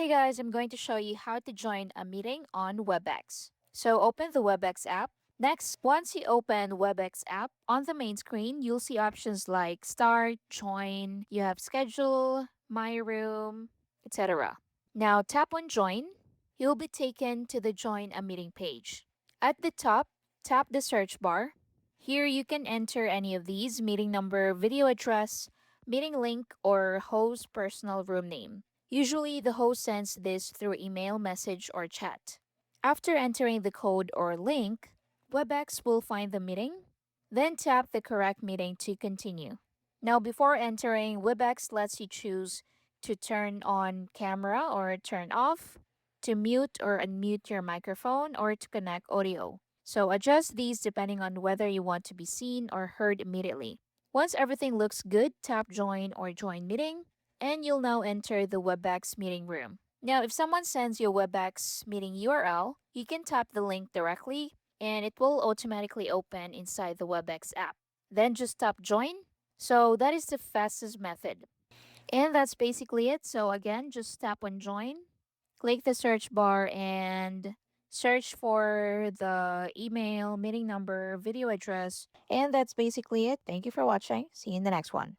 Hey guys, I'm going to show you how to join a meeting on Webex. So open the Webex app. Next, once you open Webex app, on the main screen, you'll see options like start, join, you have schedule, my room, etc. Now tap on join. You'll be taken to the join a meeting page. At the top, tap the search bar. Here you can enter any of these: meeting number, video address, meeting link, or host personal room name. Usually, the host sends this through email, message, or chat. After entering the code or link, Webex will find the meeting, then tap the correct meeting to continue. Now, before entering, Webex lets you choose to turn on camera or turn off, to mute or unmute your microphone, or to connect audio. So, adjust these depending on whether you want to be seen or heard immediately. Once everything looks good, tap join or join meeting, and you'll now enter the Webex meeting room. Now, if someone sends you a Webex meeting URL, you can tap the link directly and it will automatically open inside the Webex app. Then just tap join. So that is the fastest method. And that's basically it. So again, just tap on join, click the search bar and search for the email, meeting number, video address. And that's basically it. Thank you for watching. See you in the next one.